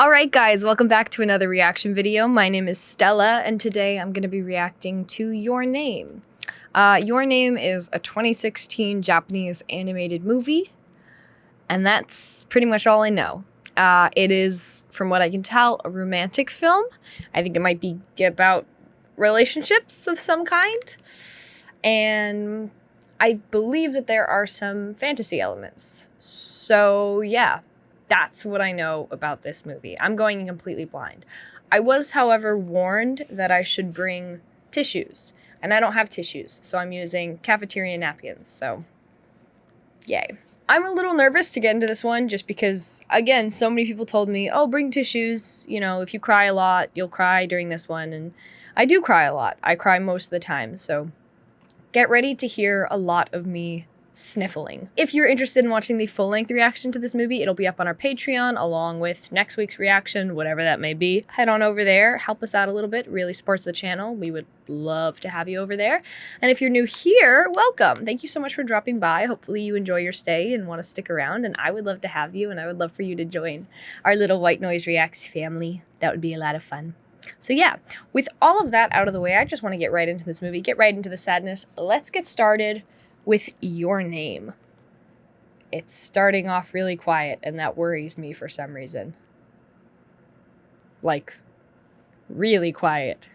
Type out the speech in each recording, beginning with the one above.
Alright guys, welcome back to another reaction video. My name is Stella, and today I'm going to be reacting to Your Name. Your Name is a 2016 Japanese animated movie, and that's pretty much all I know. It is, from what I can tell, a romantic film. I think it might be about relationships of some kind, and I believe that there are some fantasy elements. So yeah. That's what I know about this movie. I'm going in completely blind. I was, however, warned that I should bring tissues, and I don't have tissues, so I'm using cafeteria napkins, so yay. I'm a little nervous to get into this one just because, again, so many people told me, oh, bring tissues, you know, if you cry a lot, you'll cry during this one, and I do cry a lot. I cry most of the time, so get ready to hear a lot of me sniffling. If you're interested in watching the full-length reaction to this movie, it'll be up on our Patreon along with next week's reaction, whatever that may be. Head on over there, help us out a little bit, really supports the channel. We would love to have you over there. And if you're new here, welcome. Thank you so much for dropping by. Hopefully you enjoy your stay and want to stick around, and I would love to have you, and I would love for you to join our little White Noise Reacts family. That would be a lot of fun. So yeah, with all of that out of the way, I just want to get right into this movie, get right into the sadness. Let's get started with Your Name. It's starting off really quiet, and that worries me for some reason. Like, really quiet.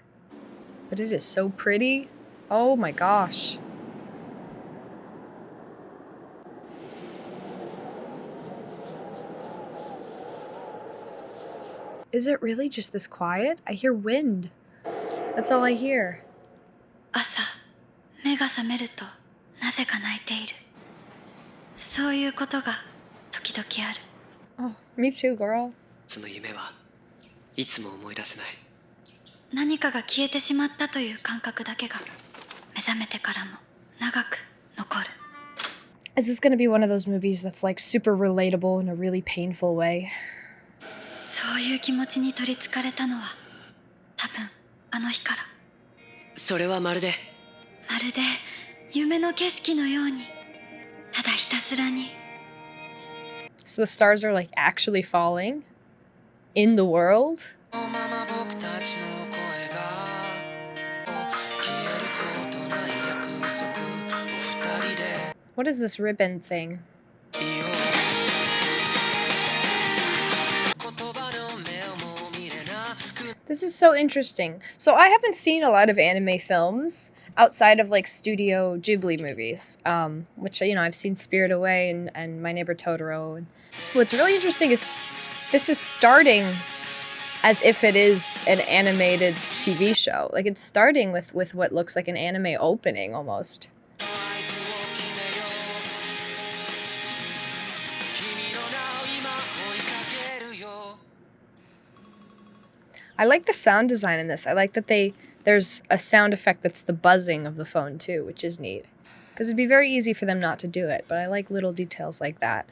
But it is so pretty. Oh my gosh. Is it really just this quiet? I hear wind. That's all I hear. 朝、目が覚めるとなぜか泣いている。そういうことが時々ある。Oh, me too, girl. その夢はいつも思い出せない。何かが消えてしまったという感覚だけが目覚めてからも長く残る。Is this gonna be one of those movies that's like super relatable in a really painful way? そういう気持ちに取りつかれたのは多分あの日から。それはまるで夢の景色のようにただひたすらに。 So the stars are like actually falling in the world? What is this ribbon thing? This is so interesting. So I haven't seen a lot of anime films outside of like Studio Ghibli movies, which, you know, I've seen Spirited Away and My Neighbor Totoro. And what's really interesting is this is starting as if it is an animated TV show. Like it's starting with what looks like an anime opening almost. I like the sound design in this. I like that there's a sound effect that's the buzzing of the phone too, which is neat. Because it'd be very easy for them not to do it, but I like little details like that.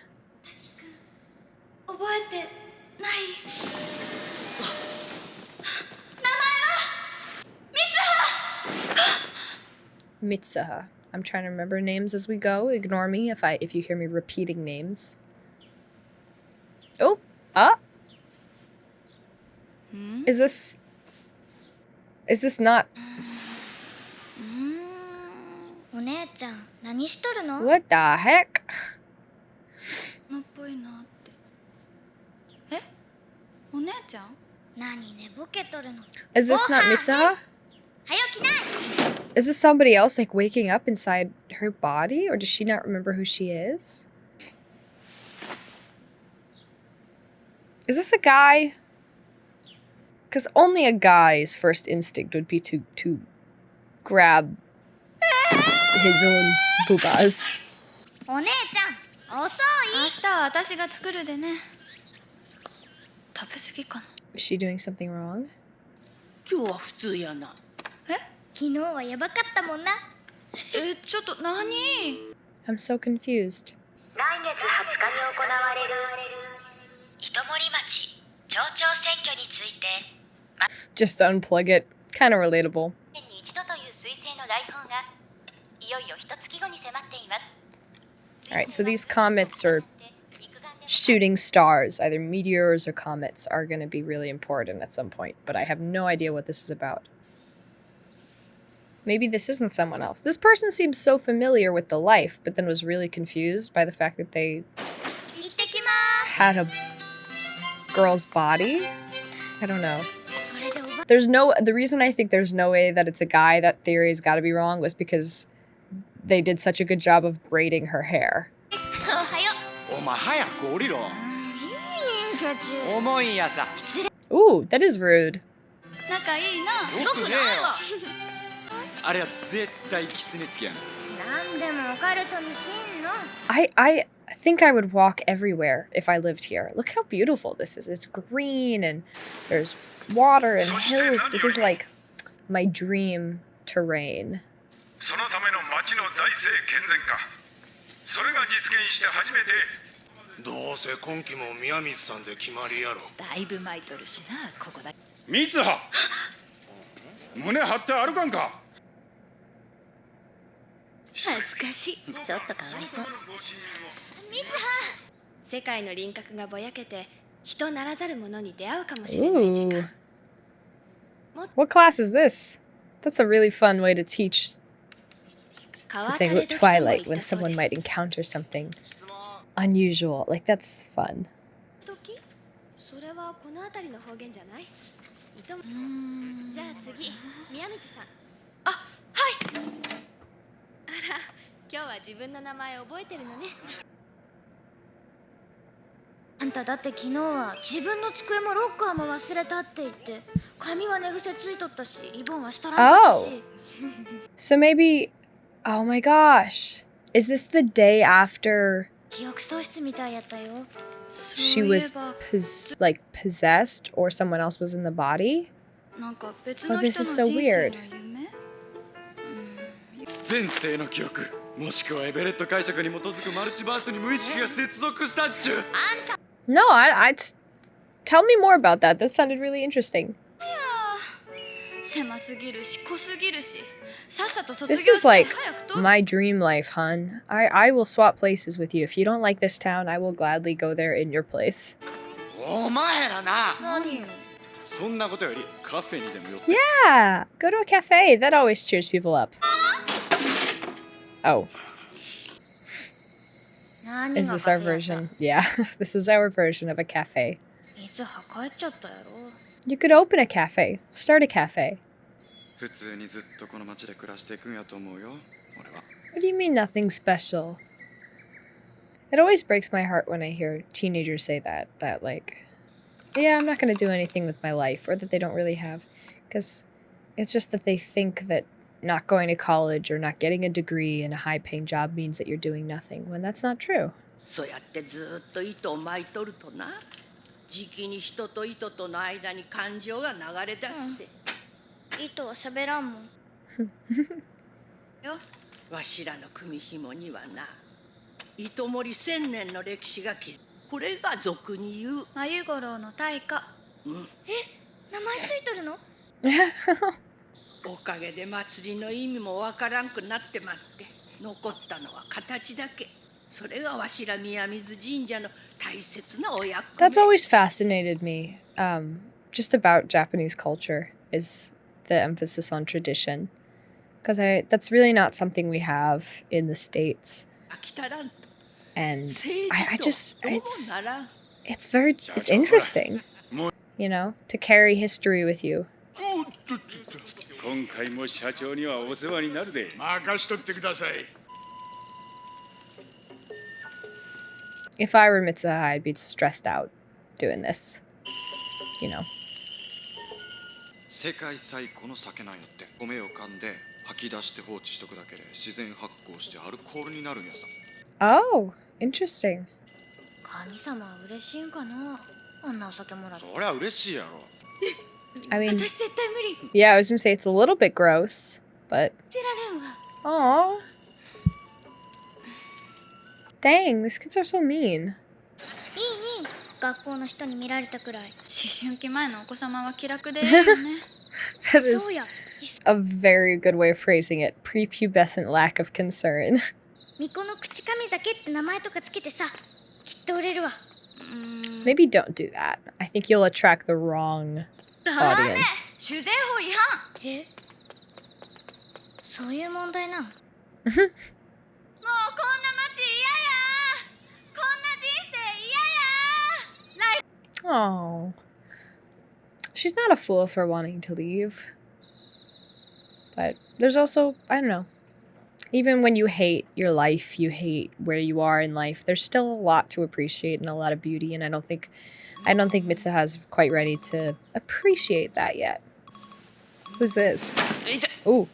Mitsuha. I'm trying to remember names as we go. Ignore me if you hear me repeating names. Oh, Is this not? What the heck? Is this not Mitsuha? Is this somebody else like waking up inside her body, or does she not remember who she is? Is this a guy? Because only a guy's first instinct would be to grab his own boobas. Is she doing something wrong? I'm so confused. Just unplug it. Kind of relatable. Alright, so these comets are shooting stars, either meteors or comets, are going to be really important at some point, but I have no idea what this is about. Maybe this isn't someone else. This person seems so familiar with the life, but then was really confused by the fact that they had a girl's body. I don't know. The reason I think there's no way that it's a guy, that theory's got to be wrong, was because they did such a good job of braiding her hair. Ooh, that is rude. I think I would walk everywhere if I lived here. Look how beautiful this is. It's green and there's water and hills. This is like my dream terrain. Mitsuha! 胸張って歩かんか。恥ずかしい。ちょっとかわいそう。ミツハ、世界の輪郭がぼやけて人ならざるものに出会うかもしれない時間。What class is this? That's a really fun way to teach, to say Twilight when someone might encounter something unusual. Like, that's fun. それはこの辺りの方言じゃない？じゃあ次、宮水さん。あ、はい。あら、今日は自分の名前覚えてるのね。あんただって昨日は自分の机もロッカーも忘れたって言って、髪は寝癖ついとったし、イボンはしたらんかったし。So maybe, oh my gosh, is this the day after 記憶喪失みたいやったよ。she was possessed or someone else was in the body? Oh, this is so weird. 前世の記憶、もしくはエベレット解釈に基づくマルチバースに無意識が接続したっちゅう。No, tell me more about that. That sounded really interesting. This is like my dream life, hun. I will swap places with you. If you don't like this town, I will gladly go there in your place. お前らな。何？そんなことよりカフェにでも寄って。Yeah, go to a cafe. That always cheers people up. Oh. Is this our version? Yeah, this is our version of a cafe. You could open a cafe. Start a cafe. What do you mean nothing special? It always breaks my heart when I hear teenagers say that like, yeah, I'm not going to do anything with my life, or that they don't really have. Because it's just that they think that not going to college or not getting a degree and a high-paying job means that you're doing nothing, when that's not true. そうやってずっと糸を巻いとるとな、じきに人と糸との間に感情が流れ出して。糸は喋らんもん。よ、わしらの組紐にはな、糸森1000年の歴史が刻これが俗に言う。眉五郎の大化。うん。え、名前ついとるの？おかげで祭りの意味もわからんくなってまって、残ったのは形だけ。それがわしら宮水神社の大切なお役目。That's always fascinated me, just about Japanese culture, is the emphasis on tradition. Because that's really not something we have in the States. And I just, it's interesting, you know, to carry history with you. 今回も社長にはお世話になるで。任しとってください。If I were Mitsuha, I'd be stressed out doing this, you know. 世界最古の酒なんやって。米を噛んで吐き出して放置しとくだけで自然発酵してアルコールになるんやさ。Oh, interesting. 神様は嬉しいんかな。あんなお酒もらって。そりゃ嬉しいやろ。I mean, yeah, I was gonna say it's a little bit gross, but. Aww. Dang, these kids are so mean. いいね。学校の人に見られたくらい。思春期前のお子様は気楽でいいよね。That is a very good way of phrasing it. Prepubescent lack of concern. 巫女の口上酒って名前とかつけてさ、きっと売れるわ。Maybe don't do that. I think you'll attract the wrong audience. 酒税法違反えそういう問題なのもうこんな街嫌やこんな人生嫌や Oh. She's not a fool for wanting to leave. But there's also, I don't know. Even when you hate your life, you hate where you are in life, there's still a lot to appreciate and a lot of beauty, and I don't think Mitsuha's quite ready to appreciate that yet. Who's this? Ooh.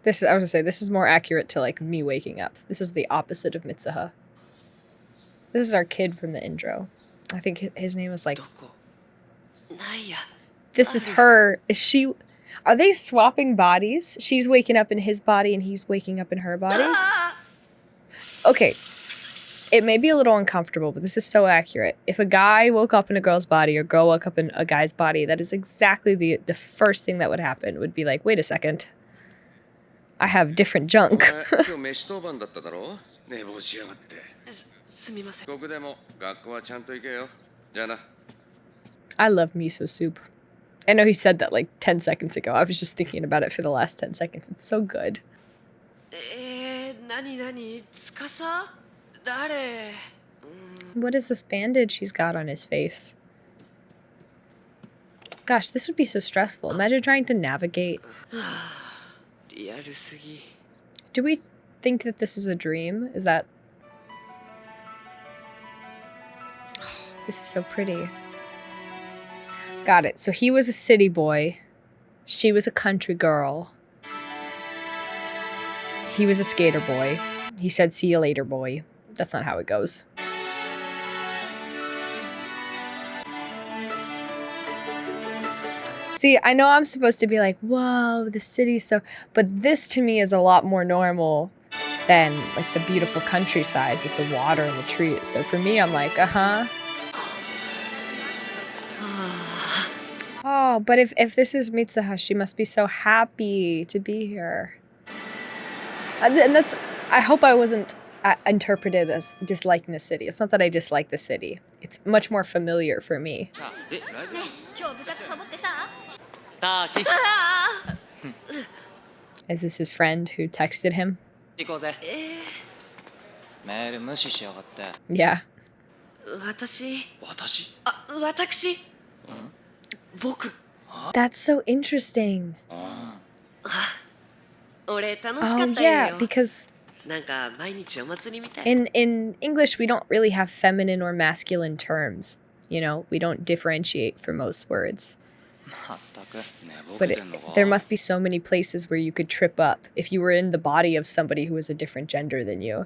I was gonna say, this is more accurate to like me waking up. This is the opposite of Mitsuha. This is our kid from the intro. I think his name was like... This is her. Is she... Are they swapping bodies? She's waking up in his body and he's waking up in her body? Okay. It may be a little uncomfortable, but this is so accurate. If a guy woke up in a girl's body or a girl woke up in a guy's body, that is exactly the first thing that would happen. It would be like, wait a second. I have different junk. I love miso soup. I know he said that like 10 seconds ago. I was just thinking about it for the last 10 seconds. It's so good. What is this bandage he's got on his face? Gosh, this would be so stressful. Imagine trying to navigate. Do we think that this is a dream? Is that... This is so pretty. Got it. So he was a city boy. She was a country girl. He was a skater boy. He said, see you later, boy. That's not how it goes. See, I know I'm supposed to be like, whoa, the city's so... But this to me is a lot more normal than like the beautiful countryside with the water and the trees. So for me, I'm like, uh-huh. Oh, but if this is Mitsuha, she must be so happy to be here. And that's... I hope I wasn't interpreted as disliking the city. It's not that I dislike the city. It's much more familiar for me. Is this his friend who texted him? Yeah. That's so interesting. Oh yeah, because in English we don't really have feminine or masculine terms. You know, we don't differentiate for most words. But there must be so many places where you could trip up if you were in the body of somebody who was a different gender than you.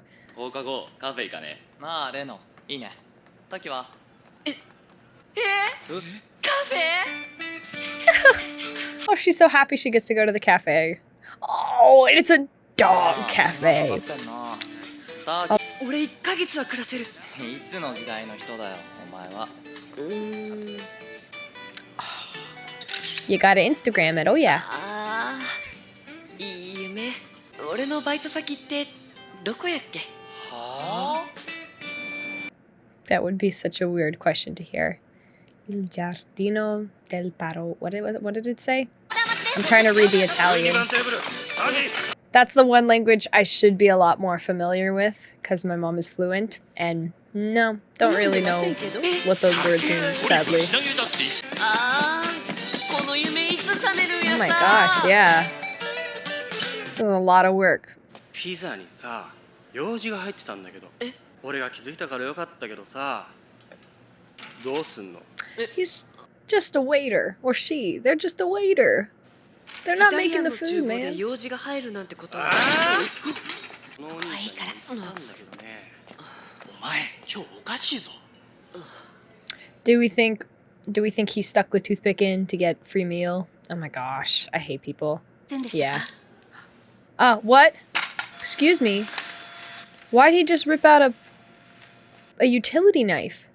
Oh, she's so happy she gets to go to the cafe. Oh, and it's a dog cafe. Oh. You gotta Instagram it, oh yeah. That would be such a weird question to hear. Il giardino del paro. What did it say? I'm trying to read the Italian. That's the one language I should be a lot more familiar with because my mom is fluent. And no, don't really know what those words mean, sadly. Oh my gosh, yeah. This is a lot of work. He's just a waiter. Or she. They're just a waiter. They're not making the food, man. Do we think he stuck the toothpick in to get free meal? Oh my gosh, I hate people. Yeah. What? Excuse me. Why'd he just rip out a utility knife?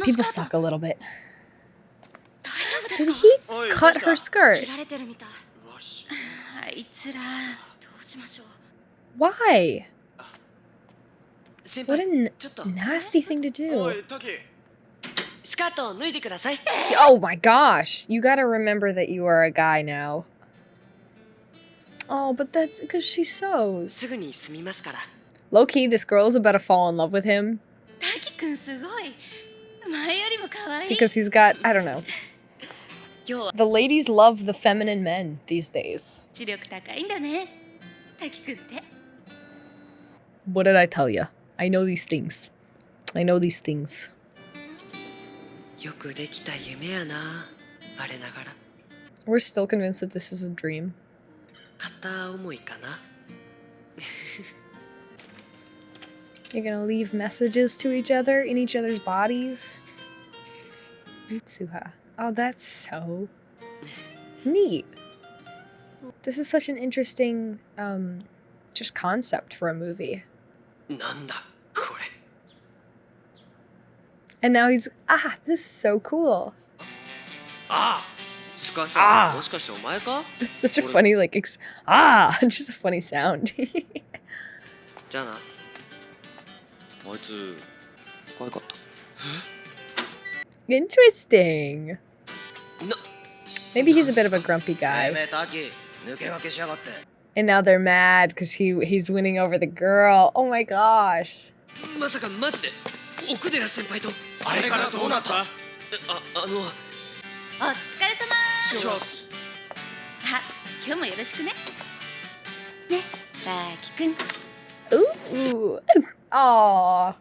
People suck a little bit. Did he cut her skirt? Why? What 先輩 a ちょっと nasty thing to お do. いタキ、スカートを脱いでください Oh my gosh. You gotta remember that you are a guy now. Oh, but that's because she す sews. ぐに済みますから Low-key, this girl is about to fall in love with him タキくんすごい。前よりも可愛い。 because he's got, I don't know. 今日は The ladies love the feminine men these days. 知力高いんだね。タキくんって。 What did I tell you? I know these things. I know these things. よくできた夢やな我ながら We're still convinced that this is a dream. 片思いかな You're gonna leave messages to each other in each other's bodies? Mitsuha. Oh, that's so neat. This is such an interesting, just concept for a movie. なんだこれ And now he's, this is so cool. ああスカさん、ああもしかしてお前か It's such a What- funny, like, just a funny sound. じゃあなあいつ可愛かった Interesting. な Maybe he's a bit of a grumpy て guy. めえタキ抜け駆けしやがって And now they're mad because he's winning over the girl. Oh my gosh. まさかマジで奥寺先輩とあれからどうなった？あのお疲れ様。しますあ、今日もよろしくね。ね、タキくん。 Ooh. Aw.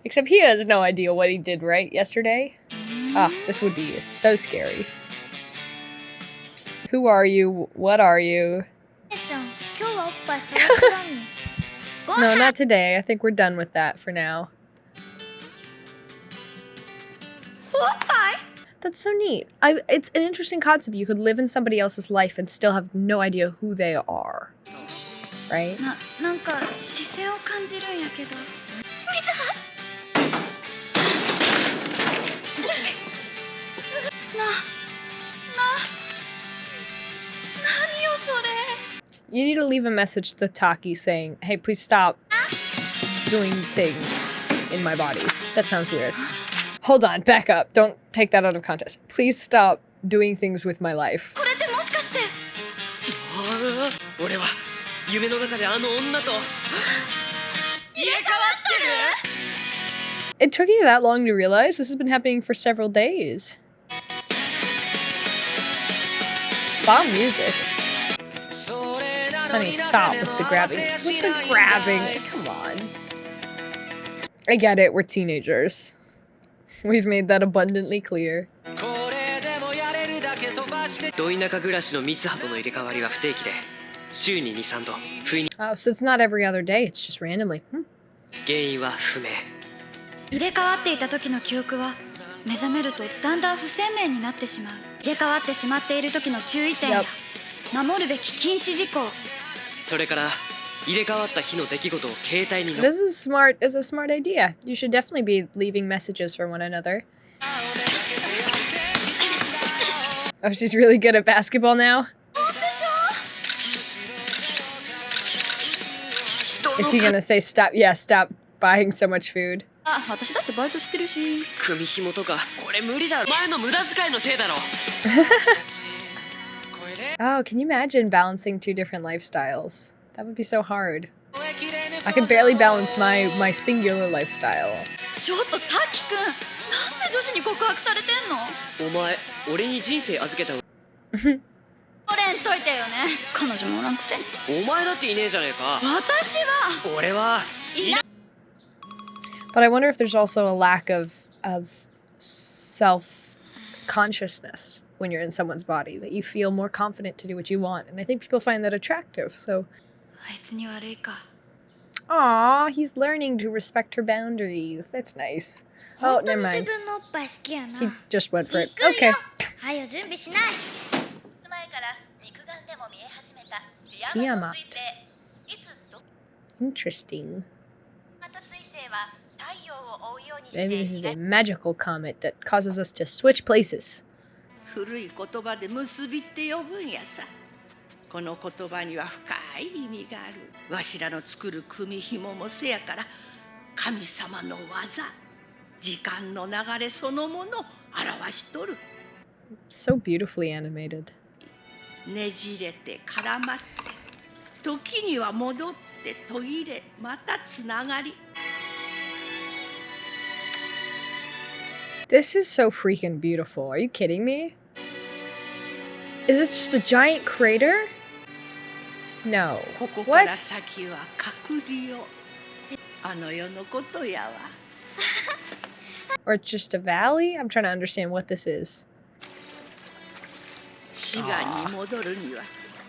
Except he has no idea what he did right yesterday. This would be so scary. Who are you? What are you? 姉ちゃん、今日はおっぱい触ってらんに。ご No, 飯 not today. I think we're done with that for now. おっぱい That's so neat. It's an interesting concept. You could live in somebody else's life and still have no idea who they are. Right? なんか視線を感じるんやけど。水葉何よそれ You need to leave a message to Taki saying, hey, please stop doing things in my body. That sounds weird. Hold on, back up. Don't take that out of context. Please stop doing things with my life. これってもしかして。ああ俺は夢の中であの女と入れ替わってる It took you that long to realize? This has been happening for several days. Bomb music. Honey, stop with the grabbing. With the grabbing. Come on. I get it, we're teenagers. We've made that abundantly clear. ど田舎暮らしの三葉との入れ替わりは不定期で週に 2,3 度不意に Oh, so it's not every other day, it's just randomly. 原因は不明入れ替わっていた時の記憶は目覚めるとだんだん不鮮明になってしまう。入れ替わってしまっている時の注意点や Yep. 守るべき禁止事項。それから入れ替わった日の出来事を携帯に This is smart. Is a smart idea. You should definitely be leaving messages for one another. Oh, she's really good at basketball now. Is he gonna say stop? Yeah, stop buying so much food. あ、私だってバイトしてるし。組紐とかこれ無理だろ前の無駄遣いのせいだろ Oh, can you imagine balancing two different lifestyles? That would be so hard. I can barely balance my singular lifestyle. ちょっとタキくん、なんで女子に告白されてんの？お前俺に人生預けたおれんといてよね。彼女もおらんくせに。お前だっていねえじゃねえか私は俺はいな But I wonder if there's also a lack of self-consciousness when you're in someone's body, that you feel more confident to do what you want. And I think people find that attractive, so... あいつに悪いか。 Aw, he's learning to respect her boundaries. That's nice. Oh, never mind. のおっぱい好きやな。 He just went for it. Okay. はよ準備しない。前から肉眼でも見え始めたディティアマットアマト彗星いつど Interesting. マト彗星は太陽を追うようにして Maybe this is a magical comet that causes us to switch places. 古い言葉で結びって呼ぶんやさ。この言葉には深い意味がある。わしらの作る組紐もせやから、神様の技、時間の流れそのものを表しとる。So beautifully animated. ねじれて絡まって、時には戻って途切れ、またつながり。This is so freaking beautiful. Are you kidding me? Is this just a giant crater? No. ここから What? 先は隔離を。あの世のことやわ。Or it's just a valley? I'm trying to understand what this is. 滋賀に戻るには、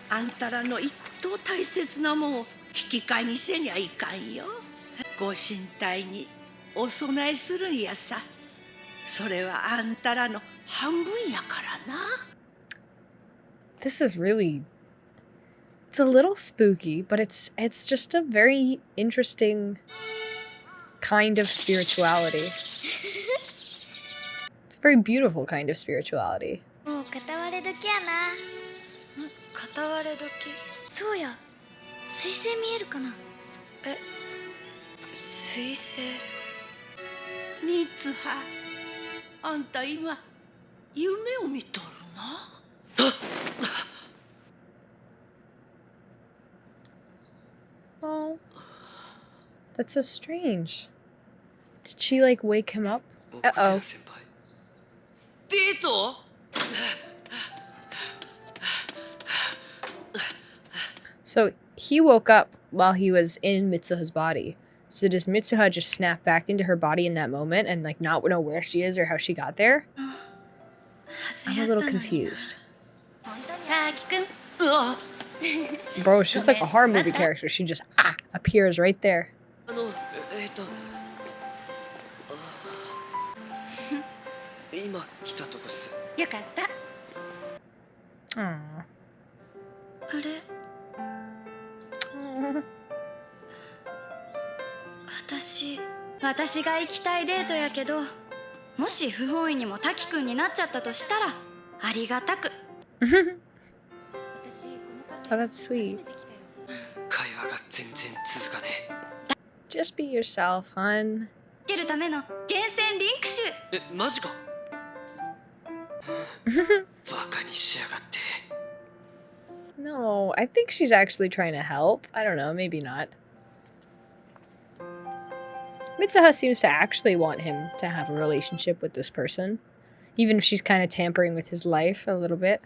あんたらの一等大切なもんを引き換えにせにゃいかんよ。ご神体にお供えするんやさ。それはあんたらの半分やからな。This is really... It's a little spooky, but it's just a very interesting kind of spirituality. It's a very beautiful kind of spirituality. もう片割れ時やな。片割れ時。そうや、水星見えるかな。水星。三葉、あんた今夢を見とるな。Oh, that's so strange. Did she like wake him up? Uh-oh. デート？ So he woke up while he was in Mitsuha's body. So does Mitsuha just snap back into her body in that moment and like not know where she is or how she got there? I'm a little confused. たきくん。Bro, she's like a horror movie character. She just appears right there. 今来たとこっす。よかった。 Aww. あれ、 Aw. 私が行きたいデートやけど、もし不本意にも滝くんになっちゃったとしたらありがたく。 Oh, that's sweet. 会話が全然続かね Just be yourself, hun. つけるための厳選リンク集。え。え、マジか。バカにしやがって。 No, I think she's actually trying to help. I don't know, maybe not. Mitsuha seems to actually want him to have a relationship with this person, even if she's kind of tampering with his life a little bit.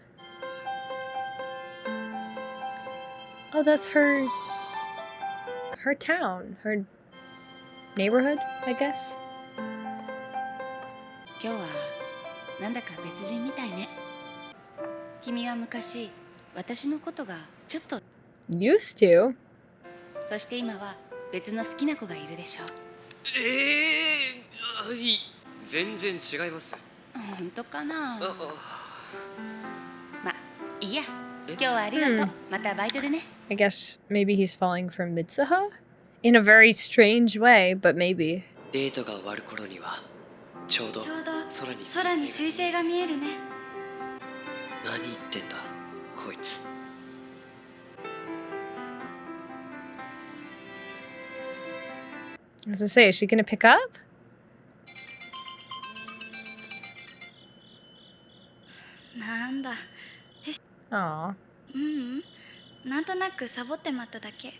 Oh, that's her town, her neighborhood, I guess. 今日はなんだか別人みたいね。君は昔私のことがちょっと、 Used to. そして今は別の好きな子がいるでしょう。いい。全然違います。本当かな。あま、いいや。今日はありがとう。またバイトでね。 I guess maybe he's falling for Mitsuha? In a very strange way, but maybe. デートが終わる頃にはちょうどちょうど空に空に彗星が見えるね。何言ってんだこいつ。 I was gonna say, is she gonna pick up? なんだ。 Aw. なんとなくサボってまっただけ。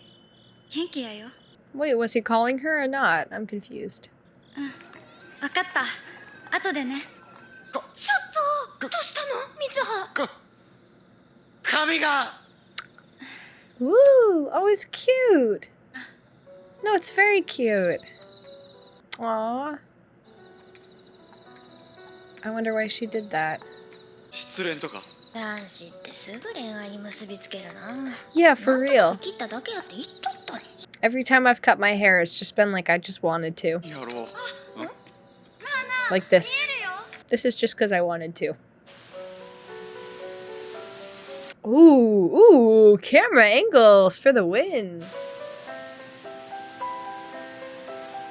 元気やよ。 Wait, was he calling her or not? I'm confused. わかった。後でね。ちょっと、どうしたの、水葉。髪が Ooh, oh, it's cute. No, it's very cute. Aw. I wonder why she did that. 失恋とか男子ってすぐ恋愛に結びつけるな。 Yeah, for real. 切っただけやって言っとったに。 Every time I've cut my hair, it's just been like I just wanted to. やろう。 Like this. This is just because I wanted to. Ooh, camera angles for the win.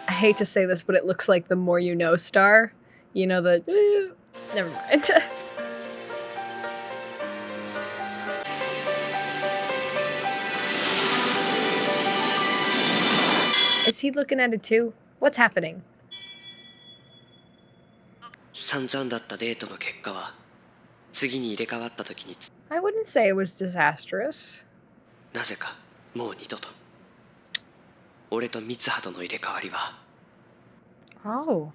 I hate to say this, but it looks like the More You Know star. You know, the... never mind. Is he looking at it too? What's happening? 散々だったデートの結果は次に入れ替わった時に I wouldn't say it was disastrous. なぜかもう二度と俺と三葉との入れ替わりは Oh.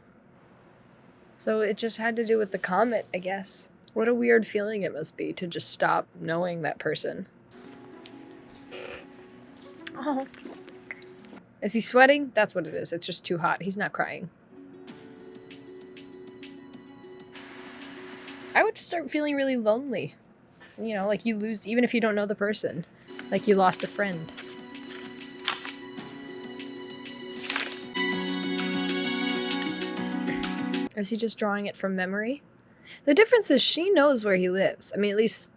So it just had to do with the comet, I guess. What a weird feeling it must be to just stop knowing that person. Oh. Is he sweating? That's what it is. It's just too hot. He's not crying. I would start feeling really lonely. You know, like you lose, even if you don't know the person. Like you lost a friend. Is he just drawing it from memory? The difference is she knows where he lives. I mean, at least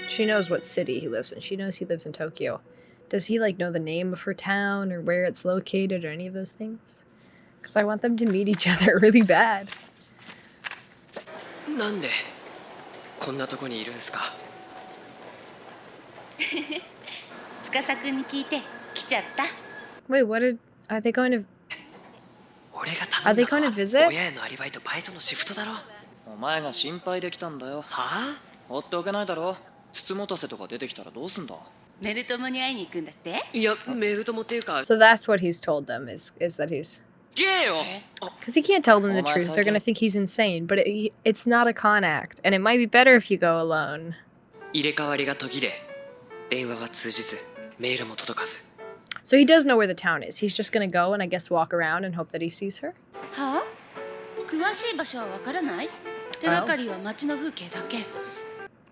she knows what city he lives in. She knows he lives in Tokyo. Does he, like, know the name of her town or where it's located or any of those things? Because I want them to meet each other really bad. なんでこんなとこにいるんすか司くんに聞いて来ちゃった。 Wait, what did... Are they going to... 俺が頼ん Are they だ going の to は visit? 親へのアリバイとバイトのシフトだろお前が心配できたんだよ。はあ放っておけないだろ。筒持たせとか出てきたらどうすんだ。メル友に会いに行くんだって。いやメール友っていうか So that's what he's told them, is that he's... ゲーよ Because he can't tell them the truth. They're going to think he's insane. But it's not a con act. And it might be better if you go alone. 入れ替わりが途切れ電話は通じずメールも届かず So he does know where the town is. He's just going to go and I guess walk around and hope that he sees her. はあ？詳しい場所はわからない？手がかりは街の風景だけ。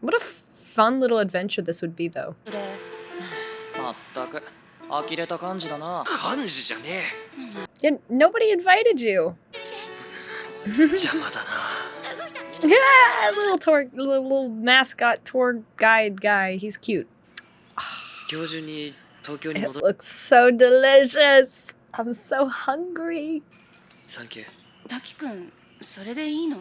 What a fun little adventure this would be, though. それ、まったく呆れた感じだな。感じじゃね Yeah, nobody invited you. え邪魔だな Yeah, little mascot tour guide guy. He's cute. 今日中に東京に It 戻る looks so delicious. I'm so hungry. サンキュ滝くん、それでいいの？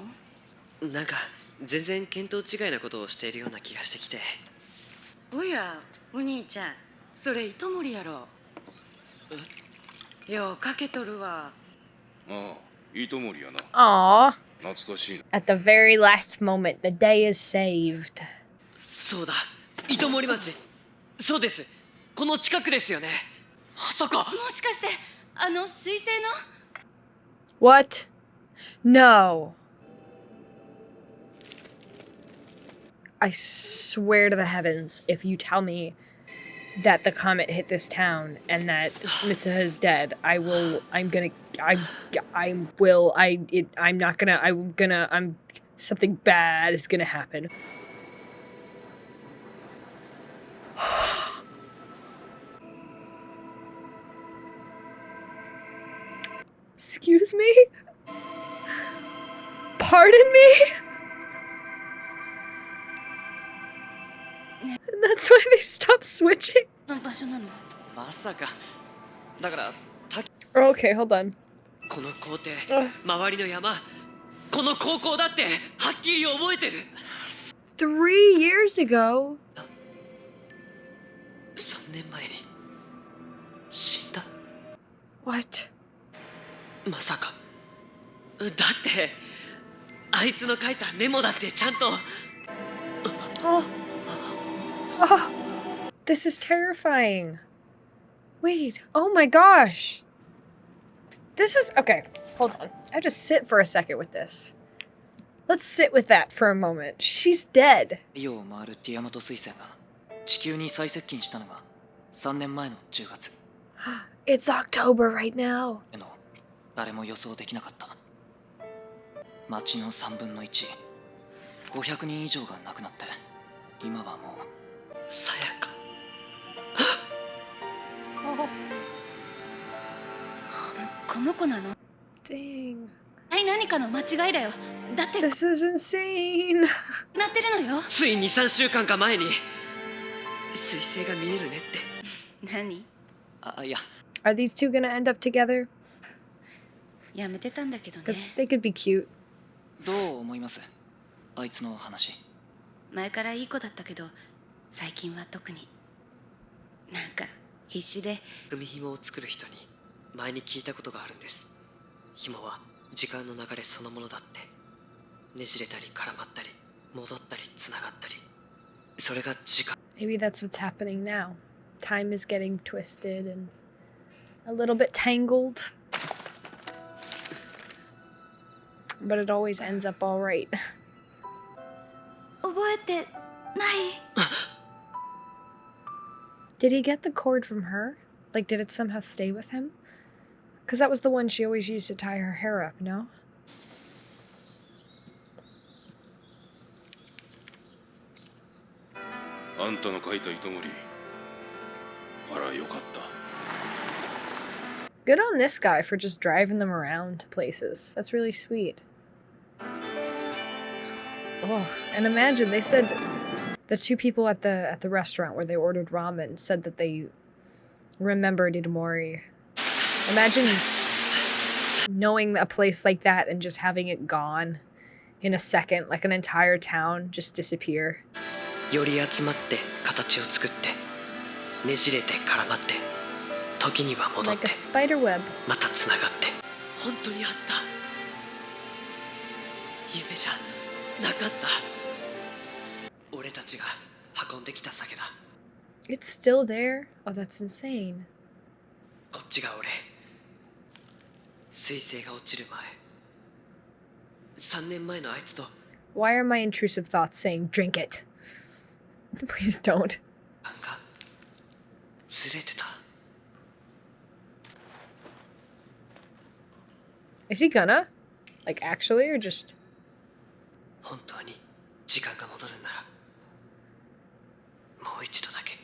ーなんか全然見当違いなことをしているような気がしてきておやお兄ちゃんそれ糸森やろようかけとるわああ糸森やな Aw. 懐かしいな At the very last moment, the day is saved. そうだ糸森町そうですこの近くですよねまさかもしかしてあの彗星の？ What? No. I swear to the heavens, if you tell me that the comet hit this town and that Mitsuha is dead, something bad is gonna happen. Excuse me? Pardon me? And that's why they stopped switching? 場所なの？まさか。だから滝 Okay, hold on. この校庭周りの山この高校だってはっきり覚えてる 3 years ago? 3年前に死んだ What? まさかだってあいつの書いたメモだってちゃんと Oh. Oh. This is terrifying. Wait. Oh my gosh. This is... Okay, hold on. I have to sit for a second with this. Let's sit with that for a moment. She's dead. 太陽を回るティアマト彗星が地球に最接近したのが3年前の10月。It's October right now. の誰も予想できなかった。町の3分の1、500人以上が亡くなって、今はもうさやかこの子なの？ Dang. はい、何かの間違いだよ。だって This is insane. なってるのよ。つい 2,3 週間か前に彗星が見えるねって何？あ、いや Are these two gonna end up together? やめてたんだけどね。 Because they could be cute. どう思います？あいつの話。前からいい子だったけど、最近は特に。なんか必死で。組紐を作る人に前に聞いたことがあるんです。紐は時間の流れそのものだって。ねじれたり絡まったり戻ったりつながったり、それが時間。 Maybe that's what's happening now. Time is getting twisted and a little bit tangled. But it always ends up all right. 覚えてない。 Did he get the cord from her? Like, did it somehow stay with him? Because that was the one she always used to tie her hair up, no? あんたの書いた糸森、あらよかった。 Good on this guy for just driving them around to places. That's really sweet. Oh, and imagine they said the two people at the restaurant where they ordered ramen said that they remembered Itomori. Imagine knowing a place like that and just having it gone in a second, like an entire town just disappear. より集まって形を作ってねじれて絡まって時には戻って Like a spider web. またつながって本当にあった夢じゃなかった俺たちが運んできた酒だ It's still there? Oh, that's insane. こっちが俺彗星が落ちる前3年前のあいつと Why are my intrusive thoughts saying drink it? Please don't. 感がずれてた Is he gonna? Like, actually, or just... 本当に時間が戻るんならもう一度だけ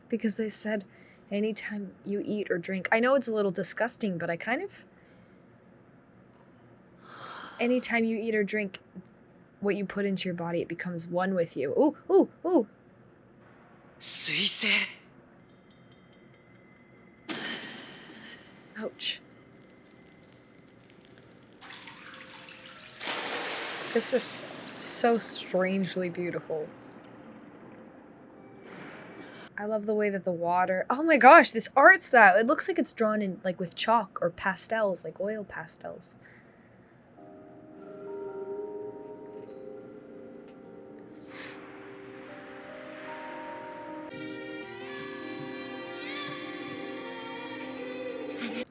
Because they said anytime you eat or drink. I know it's a little disgusting, but I kind of... Anytime you eat or drink, what you put into your body, it becomes one with you. Ooh, ooh, ooh. 彗星 Ouch. This is so strangely beautiful. I love the way that the water... Oh my gosh, this art style! It looks like it's drawn in, like, with chalk or pastels, like oil pastels.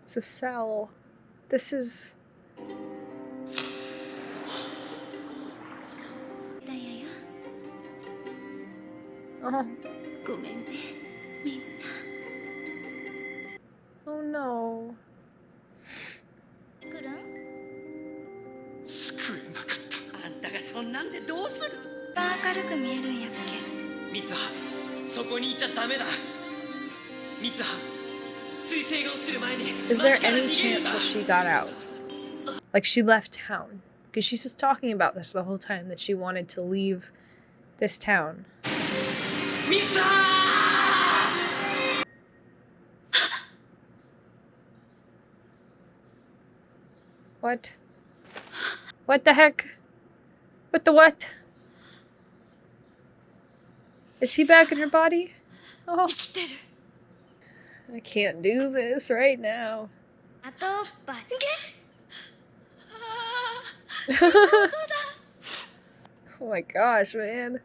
It's a cell. This is... Oh. ごめんね、みんな。 Oh no. 来るん？救えなかった。あんたがそんなんでどうする？明るく見えるんやっけ。三葉そこにいちゃダメだ三葉彗星が落ちる前に Is there any chance that she got out? Like, she left town? Because she was talking about this the whole time, that she wanted to leave this town. 三葉 What? What the heck? What the what? Is he back in her body? Oh. 生きてる。 I can't do this right now. あとっぱい。Oh my gosh, man.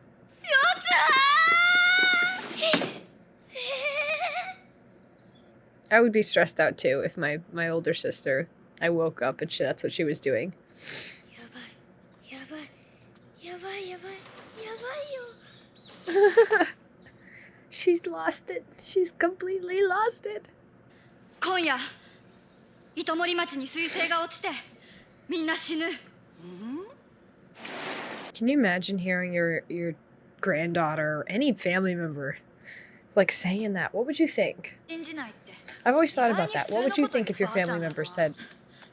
I would be stressed out too if my older sister, I woke up and that's what she was doing. やばい、やばい、やばい、やばい、やばいよ。 She's lost it. She's completely lost it. 今夜、糸森町に彗星が落ちて、みんな死ぬ。 Can you imagine hearing your granddaughter or any family member like saying that? What would you think? 信じないって。 I've always thought about that. What would you think if your family member said,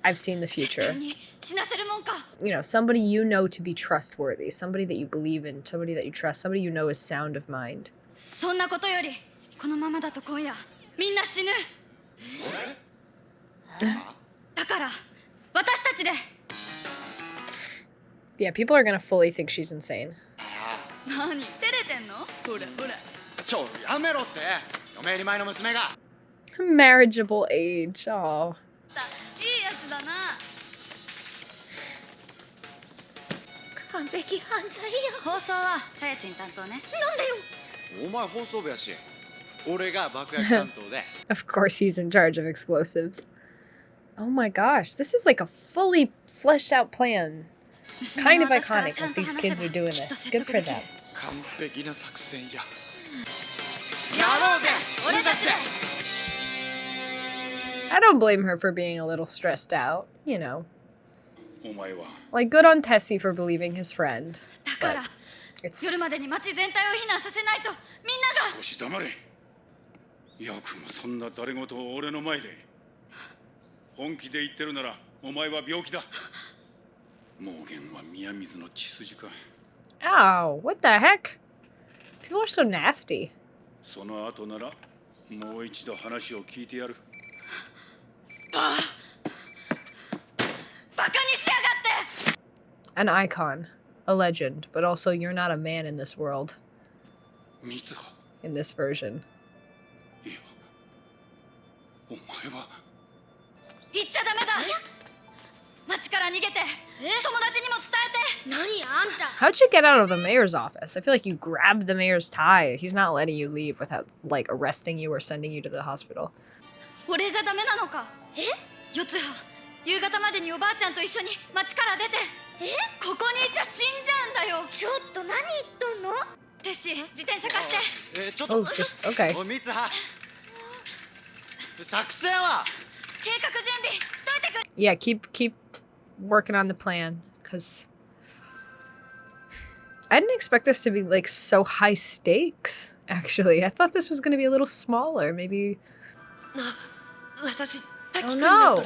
I've seen the future? 死なせるもんか。 You know, somebody you know to be trustworthy, somebody that you believe in, somebody that you trust, somebody you know is sound of mind. そんなことより、このままだと今夜、みんな死ぬ。だから、私たちで。 Yeah, people are gonna fully think she's insane. 何照れてんの？ほらほら。ちょやめろって嫁入り前の娘が。Marriageable age. Oh. いいやつだな。完璧犯罪よ。放送はさやちん担当ね。なんでよ。お前放送部やし、俺が爆薬担当で。 Of course he's in charge of explosives. Oh my gosh, this is like a fully fleshed out plan. Kind of iconic that these kids are doing this. Good for them. 完璧な作戦や。やろうぜ、俺たちで。 I don't blame her for being a little stressed out, you know. お前は Like, good on Tessie for believing his friend. だから It's 夜までに町全体を避難させないとみんなが。少し黙れ。よくもそんなざれ言を俺の前で。本気で言ってるならお前は病気だ。妄言は宮水の血筋か。 Ow, what the heck? People are so nasty. その後ならもう一度話を聞いてやる。バカにしやがって。 An icon, a legend, but also you're not a man in this world. 三葉。 In this version. いや、お前は。 行っちゃダメだ。町から逃げて友達にも伝えて。何あんた。 How'd you get out of the mayor's office? I feel like you grabbed the mayor's tie. He's not letting you leave without, like, arresting you or sending you to the hospital. 俺じゃダメなのか。四葉、夕方までにおばあちゃんと一緒に町から出て。ここにいちゃ死んじゃうんだよ。ちょっと何言っとんの。テッシー、自転車貸して。ちょっ Oh, と。 just, okay. おい、三葉。作戦は。 計画準備しといてくれ。 Yeah, keep working on the plan, because I didn't expect this to be, like, so high stakes, actually. I thought this was going to be a little smaller, maybe. 私、 Oh no!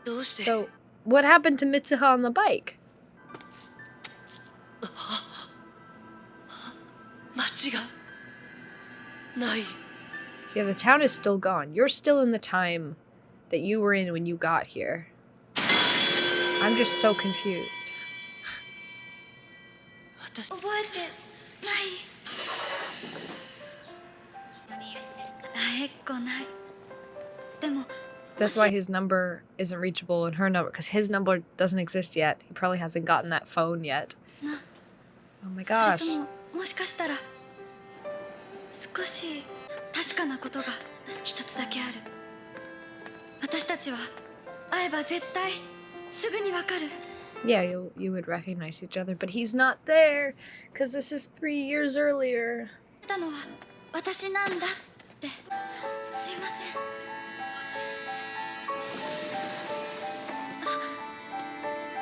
どうして。 So, what happened to Mitsuha on the bike? 街がない。 Yeah, the town is still gone. You're still in the time that you were in when you got here. I'm just so confused. 私。覚えてない。会えっこない。でも。 That's why his number isn't reachable and her number, because his number doesn't exist yet. He probably hasn't gotten that phone yet. Oh my gosh. それとも、もしかしたら少し確かなことが一つだけある。私たちは会えば絶対すぐにわかる。 Yeah, you would recognize each other, but he's not there, because this is 3 years earlier. たのは私なんだって。すいません。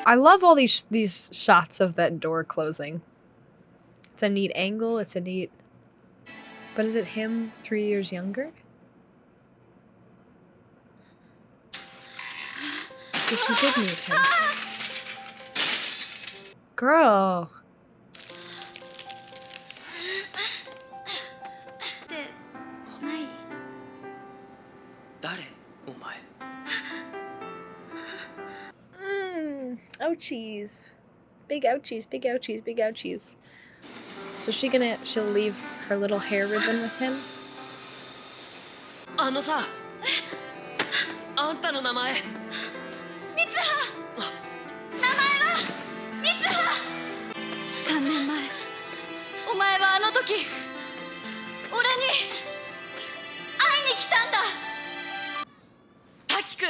I love all these shots of that door closing. It's a neat angle. It's a neat. But is it him 3 years younger? So she did meet him. Girl. でない。誰お前。 Ouchies. Big ouchies, big ouchies, big ouchies. So she'll leave her little hair ribbon with him? あのさ、あんたの名前。三葉。名前は三葉。3年前、お前はあの時、俺に会いに来たんだ。滝くん。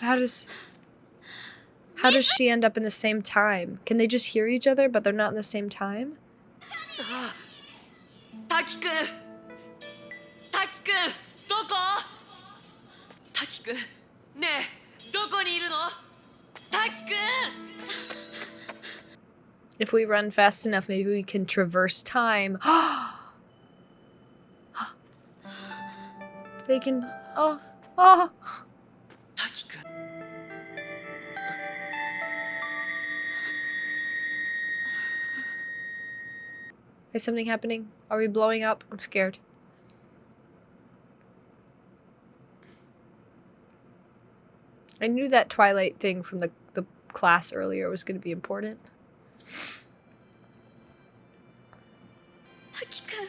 How does she end up in the same time? Can they just hear each other, but they're not in the same time? 滝くん。滝くん、どこ？滝くん、ねえ、どこにいるの？滝くん。 If we run fast enough, maybe we can traverse time. They can. Oh. Is something happening? Are we blowing up? I'm scared. I knew that Twilight thing from the class earlier was going to be important. 滝くんがい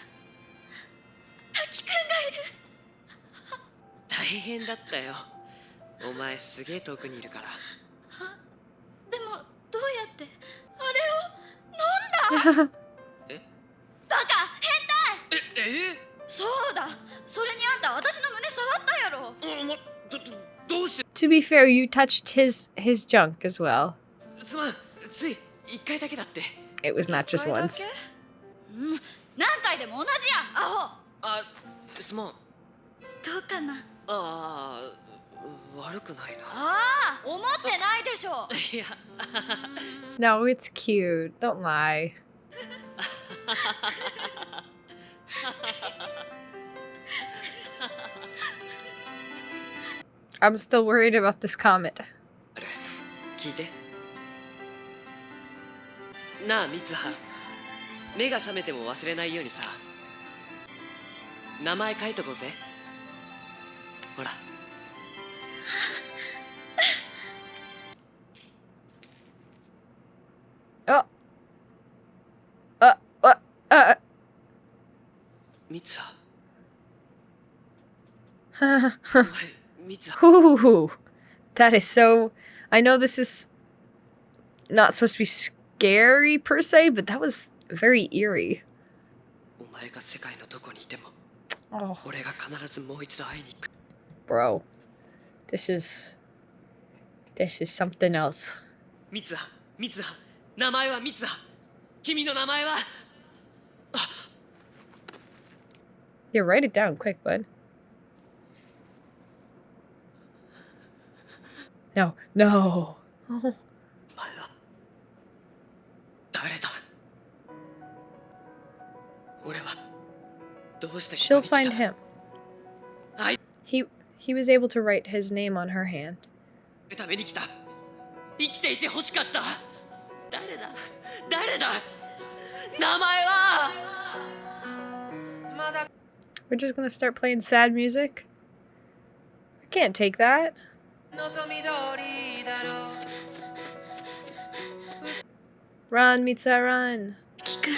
る。大変だったよ。お前すげえ遠くにいるから。でもどうやってあれを飲んだえバカ変態。えそうだ、それにあんた私の胸触ったやろ。どうして To be fair, you touched his junk as well. すまん、つい一回だけだって。 It was not just once. 何回でも同じや、アホ。あ、すまん。どうかな。ああ、悪くないな。ああ、思ってないでしょ。いや。No, it's cute. Don't lie. I'm still worried about this comet. 聞いて。なあ、ミツハ。目が覚めても忘れないようにさ。名前書いとこうぜ。ほら。ミツハ。Ooh, that is so. I know this is not supposed to be scary per se, but that was very eerie. お前が世界のどこにいても、 Oh, 俺が必ずもう一度会いに行く。 bro, this is something else. ミツハ、ミツハ、名前はミツハ。君の名前は。Yeah, write it down quick, bud. No, no. Oh. 誰だ。俺はどうして She'll find him. He was able to write his name on her hand. ために来た。生きていて欲しかった。誰だ。誰だ。名前は。 We're just gonna start playing sad music? I can't take that. Run, Mitsuha, run. 滝くん、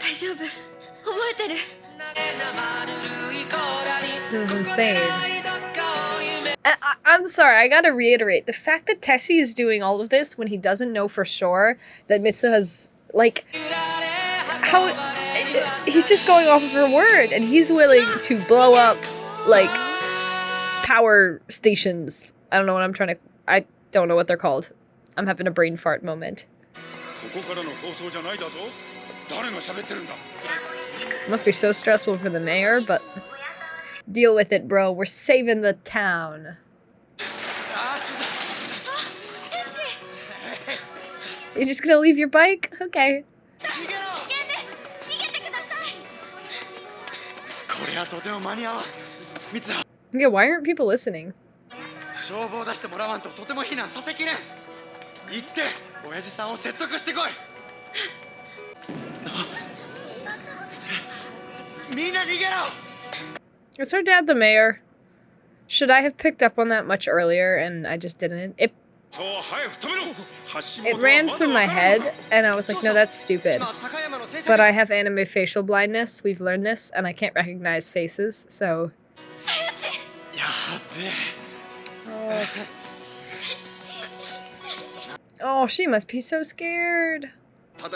大丈夫。覚えてる。 This is insane. I'm sorry, I gotta reiterate, the fact that Tessie is doing all of this when he doesn't know for sure that Mitsuha's, like, how, he's just going off of her word, and he's willing to blow up, like, power stations. I don't know what I'm trying to, I don't know what they're called. I'm having a brain fart moment. It must be so stressful for the mayor, but deal with it, bro. We're saving the town. You're just gonna leave your bike? Okay. Yeah, why aren't people listening? Is her dad the mayor? Should I have picked up on that much earlier and I just didn't? It ran through my head and I was like, no, that's stupid. But I have anime facial blindness. We've learned this and I can't recognize faces, so... Oh, she must be so scared. No.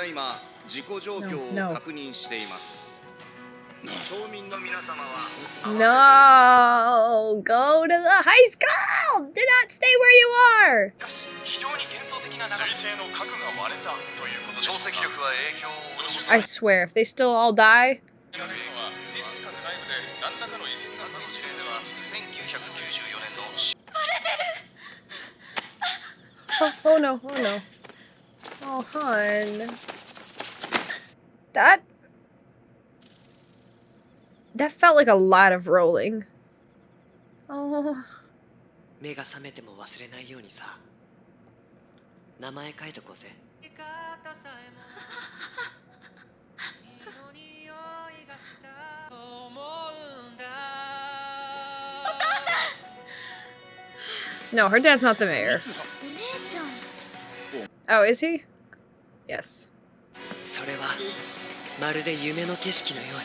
No, go to the high school! Do not stay where you are! I swear, if they still all die... Oh no, oh no. Oh, hon. That felt like a lot of rolling. Oh. 目が覚めても忘れないようにさ。名前書いとこうぜ。No, her dad's not the mayor. Oh, is he? Yes. それまるで夢の景色のように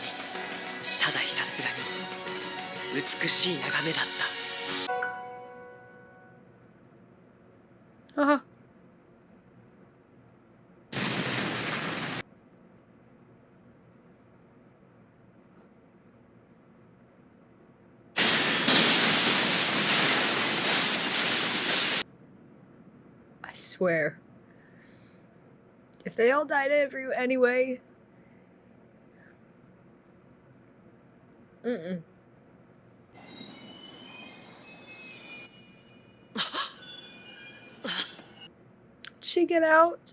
ただひたすらに美しい眺めだった。Uh-huh. I swear. If they all died anyway. Mm-mm. Did she get out?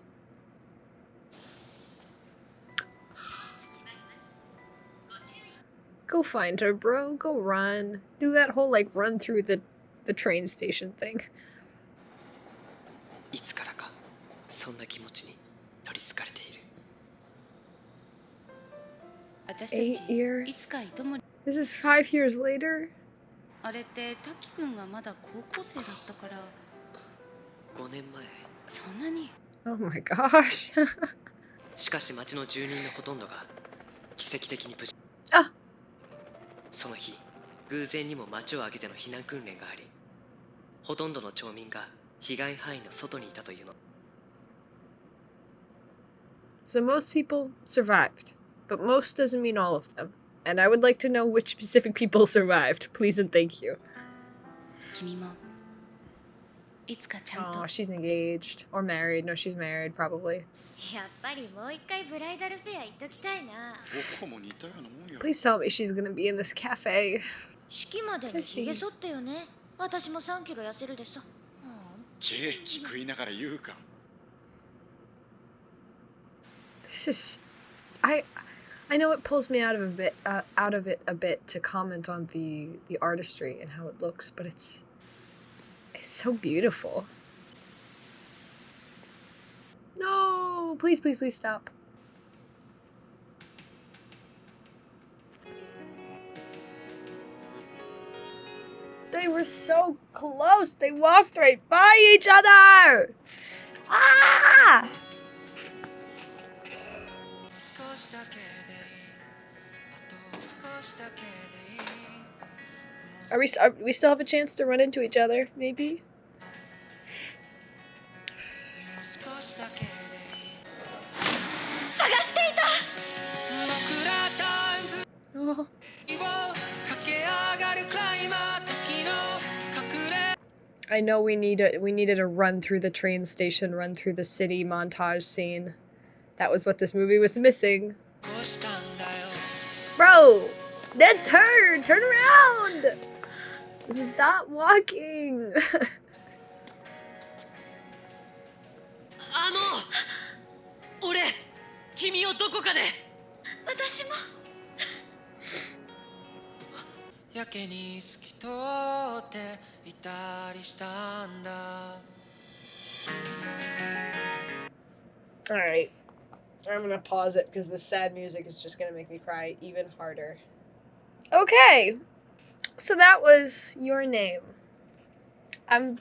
Go find her, bro. Go run. Do that whole, like, run through the train station thing. いつからかそんな気持ちに取りつかれている。私たち 8 years? いつか糸森 This is 5 years later? あれって滝くんがまだ高校生だったから5年前。そんなに Oh my gosh. しかし町の住人のほとんどが奇跡的に無事。あ、その日偶然にも町を挙げての避難訓練があり、ほとんどの町民が被害範囲の外にいたというの。 So most people survived, but most doesn't mean all of them. And I would like to know which specific people survived. Please and thank you. 君もいつかちゃんと Oh, she's engaged. Or married. No, she's married, probably. やっぱりもう一回ブライダルフェア行っときたいな。僕も似たようなもんよ。 Please tell me she's gonna be in this cafe. 式までにひげ剃ってよね。私も3キロ痩せるでさ。ケーキ食いながら言うか。 This is... I know it pulls me out of it a bit to comment on the artistry and how it looks, but it's so beautiful. No, please, please, please stop. They were so close. They walked right by each other. Ah! Are we still have a chance to run into each other? Maybe. Oh. I know we needed a run through the train station, run through the city montage scene. That was what this movie was missing. Bro, that's her. Turn around. This is not walking. 俺君をどこかで。私も。やけに透き通っていたりしたんだ。 Alright. I'm gonna pause it because the sad music is just gonna make me cry even harder. Okay. So that was Your Name. I'm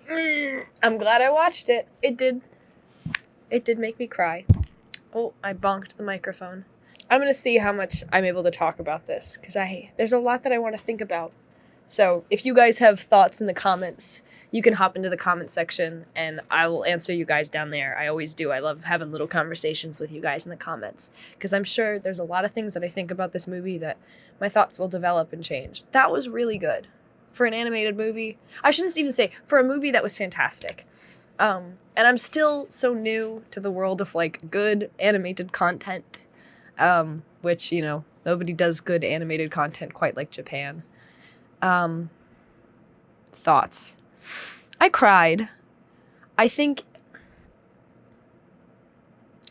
glad I watched it. It did make me cry. Oh, I bonked the microphone. I'm gonna see how much I'm able to talk about this because there's a lot that I want to think about. So if you guys have thoughts in the comments, you can hop into the comment section and I will answer you guys down there. I always do. I love having little conversations with you guys in the comments because I'm sure there's a lot of things that I think about this movie that my thoughts will develop and change. That was really good for an animated movie. I shouldn't even say for a movie that was fantastic. And I'm still so new to the world of like good animated content, which, you know, nobody does good animated content quite like Japan. Thoughts. I cried. I think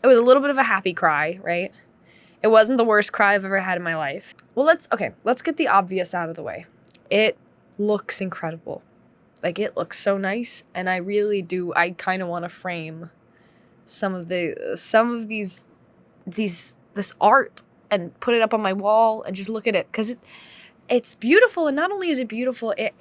it was a little bit of a happy cry, right? It wasn't the worst cry I've ever had in my life. Well, let's get the obvious out of the way. It looks incredible. Like, it looks so nice, and I really do. I kind of want to frame some of this art and put it up on my wall and just look at it because it's beautiful. And not only is it beautiful, it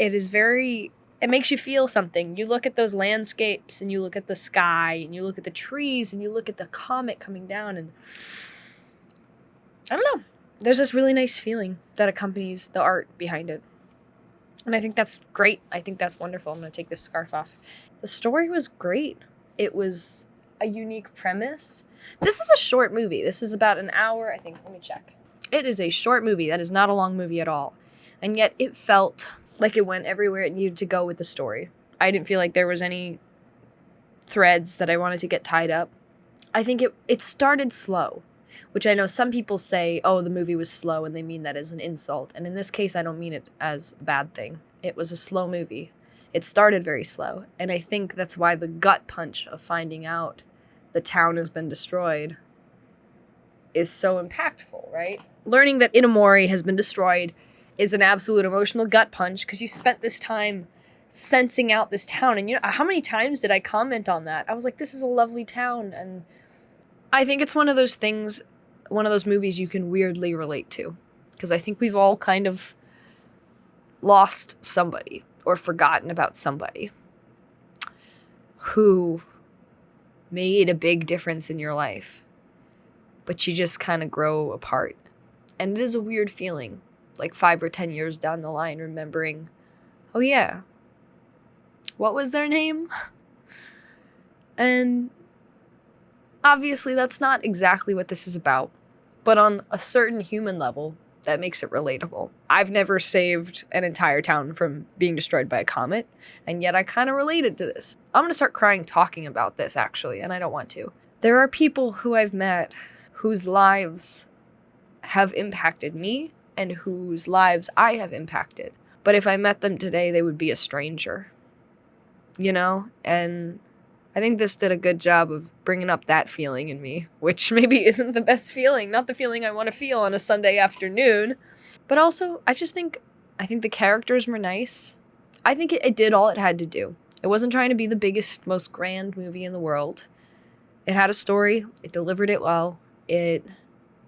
makes you feel something. You look at those landscapes and you look at the sky and you look at the trees and you look at the comet coming down and I don't know. There's this really nice feeling that accompanies the art behind it. And I think that's great. I think that's wonderful. I'm going to take this scarf off. The story was great. It was a unique premise. This is a short movie. This is about an hour, I think. Let me check. It is a short movie. That is not a long movie at all. And yet it felt like it went everywhere it needed to go with the story. I didn't feel like there was any threads that I wanted to get tied up. I think it started slow, which I know some people say, oh, the movie was slow, and they mean that as an insult. And in this case, I don't mean it as a bad thing. It was a slow movie. It started very slow. And I think that's why the gut punch of finding out the town has been destroyed is so impactful, right? Learning that Inamori has been destroyed is an absolute emotional gut punch because you spent this time sensing out this town. And you know, how many times did I comment on that? I was like, this is a lovely town. And I think it's one of those things, one of those movies you can weirdly relate to. Because I think we've all kind of lost somebody or forgotten about somebody who made a big difference in your life. But you just kind of grow apart. And it is a weird feeling, like 5 or 10 years down the line, remembering, oh yeah, what was their name? And obviously that's not exactly what this is about, but on a certain human level, that makes it relatable. I've never saved an entire town from being destroyed by a comet, and yet I kind of related to this. I'm gonna start crying talking about this, actually, and I don't want to. There are people who I've met whose lives have impacted me and whose lives I have impacted. But if I met them today, they would be a stranger. You know? And I think this did a good job of bringing up that feeling in me, which maybe isn't the best feeling, not the feeling I want to feel on a Sunday afternoon. But also, I think the characters were nice. I think it did all it had to do. It wasn't trying to be the biggest, most grand movie in the world. It had a story. It delivered it well. It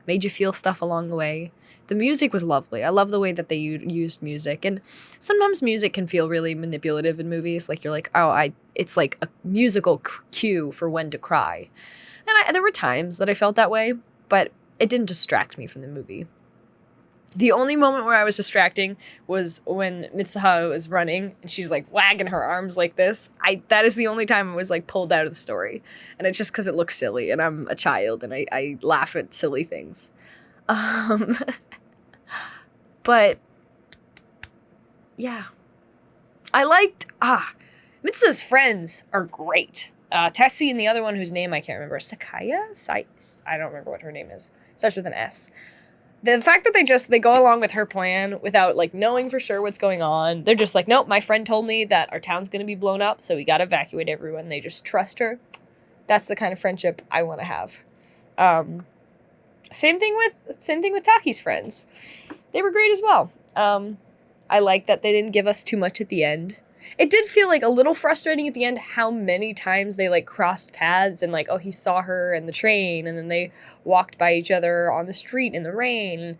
made you feel stuff along the way. The music was lovely. I love the way that they used music. And sometimes music can feel really manipulative in movies. Like, you're like, oh, it's like a musical cue for when to cry. And there were times that I felt that way, but it didn't distract me from the movie. The only moment where I was distracting was when Mitsuha was running and she's like wagging her arms like this. That is the only time I was like pulled out of the story. And it's just because it looks silly and I'm a child and I laugh at silly things. But yeah, I liked, Mitsuha's friends are great. Tessie and the other one whose name I can't remember, Sckye? I don't remember what her name is. Starts with an S. The fact that they go along with her plan without like knowing for sure what's going on. They're just like, nope, my friend told me that our town's going to be blown up, so we got to evacuate everyone. They just trust her. That's the kind of friendship I want to have. Same thing with Taki's friends. They were great as well. I like that they didn't give us too much at the end. It did feel like a little frustrating at the end how many times they like crossed paths and like, oh, he saw her in the train and then they walked by each other on the street in the rain.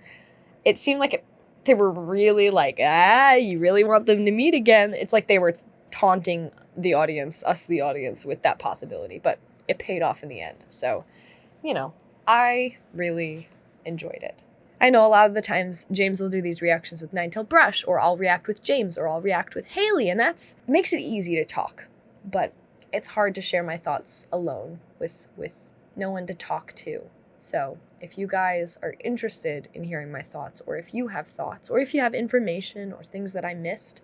It seemed like they were really like, you really want them to meet again. It's like they were taunting the audience, the audience, with that possibility, but it paid off in the end. So, you know, I really enjoyed it. I know a lot of the times James will do these reactions with Nine-Tailed Brush, or I'll react with James, or I'll react with Haley, and it makes it easy to talk. But it's hard to share my thoughts alone with no one to talk to. So if you guys are interested in hearing my thoughts, or if you have thoughts, or if you have information or things that I missed,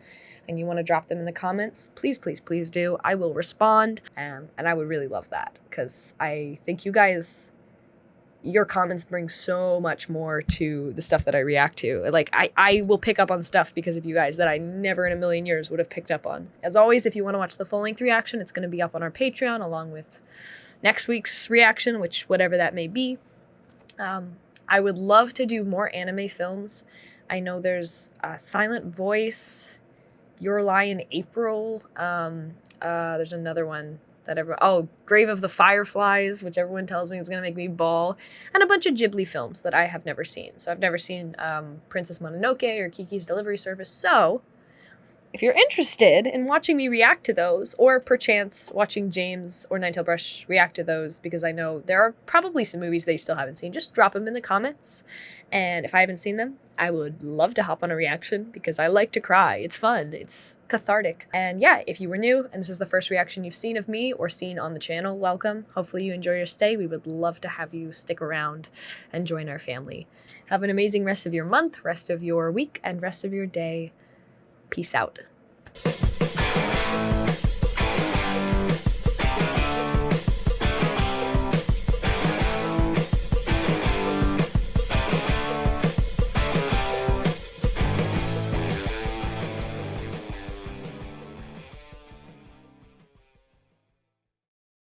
and you want to drop them in the comments, please, please, please do. I will respond, and I would really love that, because I think you guys... your comments bring so much more to the stuff that I react to. Like, I will pick up on stuff because of you guys that I never in a million years would have picked up on. As always, if you want to watch the full-length reaction, it's going to be up on our Patreon along with next week's reaction, which whatever that may be. I would love to do more anime films. I know there's Silent Voice, Your Lie in April. There's another one. Grave of the Fireflies, which everyone tells me is going to make me bawl, and a bunch of Ghibli films that I have never seen. So I've never seen Princess Mononoke or Kiki's Delivery Service. So if you're interested in watching me react to those, or perchance watching James or Ninetail Brush react to those, because I know there are probably some movies they still haven't seen, just drop them in the comments. And if I haven't seen them, I would love to hop on a reaction because I like to cry. It's fun. It's cathartic. And yeah, if you were new and this is the first reaction you've seen of me or seen on the channel, welcome. Hopefully you enjoy your stay. We would love to have you stick around and join our family. Have an amazing rest of your month, rest of your week, and rest of your day. Peace out.